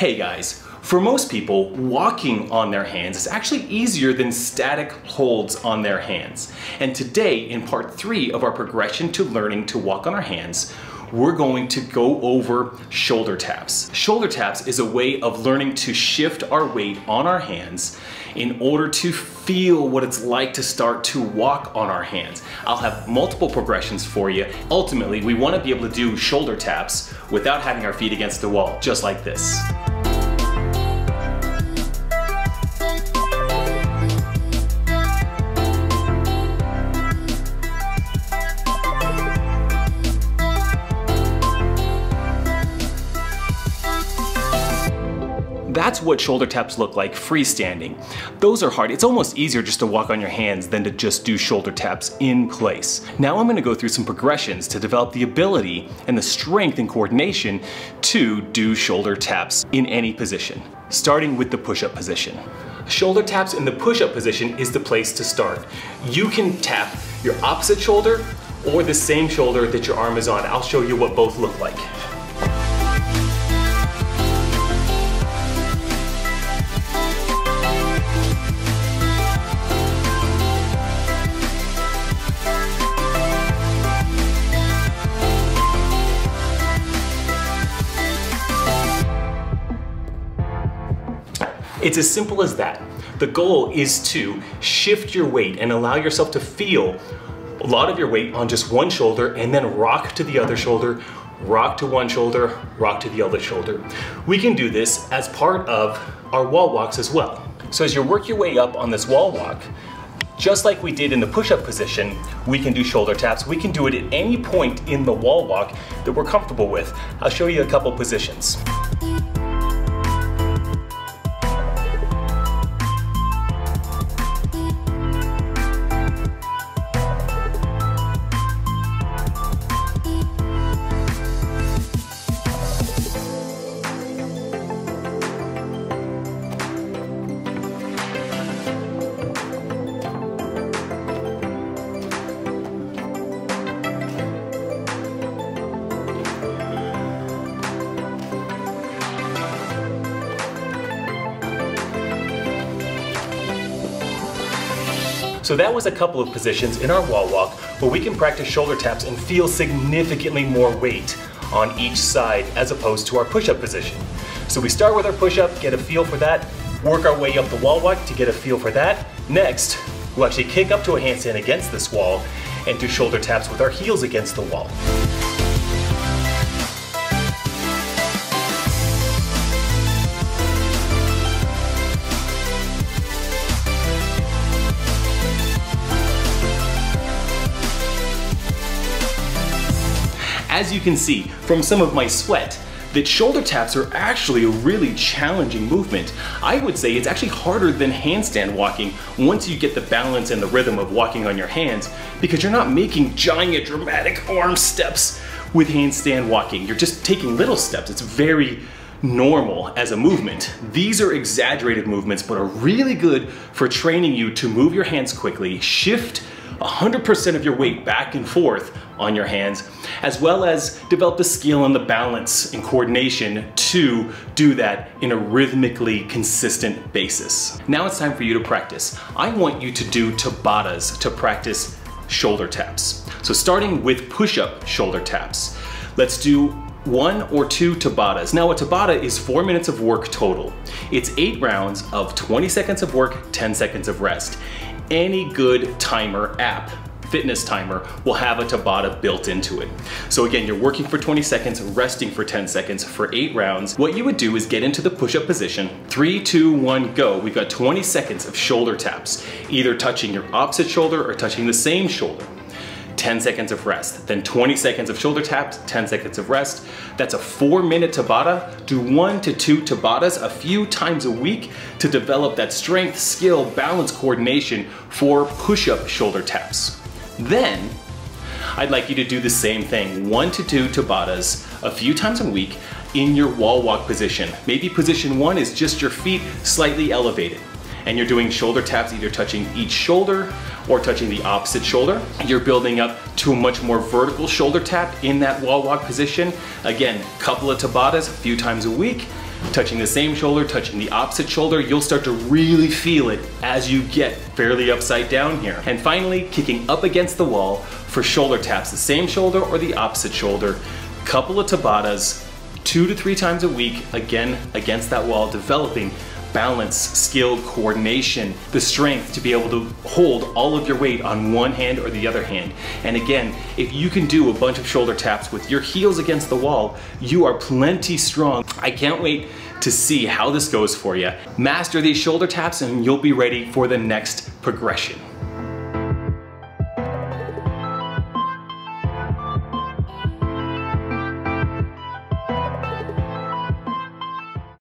Hey guys, for most people, walking on their hands is actually easier than static holds on their hands. And today, in part 3 of our progression to learning to walk on our hands, we're going to go over shoulder taps. Shoulder taps is a way of learning to shift our weight on our hands in order to feel what it's like to start to walk on our hands. I'll have multiple progressions for you. Ultimately, we want to be able to do shoulder taps without having our feet against the wall, just like this. That's what shoulder taps look like freestanding. Those are hard. It's almost easier just to walk on your hands than to just do shoulder taps in place. Now I'm going to go through some progressions to develop the ability and the strength and coordination to do shoulder taps in any position, starting with the push-up position. Shoulder taps in the push-up position is the place to start. You can tap your opposite shoulder or the same shoulder that your arm is on. I'll show you what both look like. It's as simple as that. The goal is to shift your weight and allow yourself to feel a lot of your weight on just one shoulder and then rock to the other shoulder, rock to one shoulder, rock to the other shoulder. We can do this as part of our wall walks as well. So as you work your way up on this wall walk, just like we did in the push-up position, we can do shoulder taps. We can do it at any point in the wall walk that we're comfortable with. I'll show you a couple positions. So that was a couple of positions in our wall walk where we can practice shoulder taps and feel significantly more weight on each side as opposed to our push-up position. So we start with our push-up, get a feel for that, work our way up the wall walk to get a feel for that. Next, we'll actually kick up to a handstand against this wall and do shoulder taps with our heels against the wall. As you can see from some of my sweat, that shoulder taps are actually a really challenging movement. I would say it's actually harder than handstand walking once you get the balance and the rhythm of walking on your hands, because you're not making giant dramatic arm steps with handstand walking. You're just taking little steps. It's very normal as a movement. These are exaggerated movements, but are really good for training you to move your hands quickly, shift 100% of your weight back and forth on your hands, as well as develop the skill and the balance and coordination to do that in a rhythmically consistent basis. Now it's time for you to practice. I want you to do Tabatas to practice shoulder taps. So starting with push-up shoulder taps, let's do 1 or 2 Tabatas. Now a Tabata is 4 minutes of work total. It's 8 rounds of 20 seconds of work, 10 seconds of rest. Any good timer app, fitness timer, will have a Tabata built into it. So again, you're working for 20 seconds, resting for 10 seconds for 8 rounds. What you would do is get into the push-up position. 3, 2, 1, go. We've got 20 seconds of shoulder taps, either touching your opposite shoulder or touching the same shoulder. 10 seconds of rest, then 20 seconds of shoulder taps, 10 seconds of rest. That's a 4-minute Tabata. Do 1 to 2 Tabatas a few times a week to develop that strength, skill, balance, coordination for push-up shoulder taps. Then, I'd like you to do the same thing, 1 to 2 Tabatas a few times a week in your wall walk position. Maybe position 1 is just your feet slightly elevated, and you're doing shoulder taps, either touching each shoulder or touching the opposite shoulder. You're building up to a much more vertical shoulder tap in that wall walk position. Again, couple of Tabatas a few times a week. touching the same shoulder, touching the opposite shoulder, you'll start to really feel it as you get fairly upside down here. And finally, kicking up against the wall for shoulder taps, the same shoulder or the opposite shoulder. Couple of Tabatas, 2 to 3 times a week, again against that wall, developing balance, skill, coordination, the strength to be able to hold all of your weight on one hand or the other hand. And again, if you can do a bunch of shoulder taps with your heels against the wall, you are plenty strong. I can't wait to see how this goes for you. Master these shoulder taps and you'll be ready for the next progression.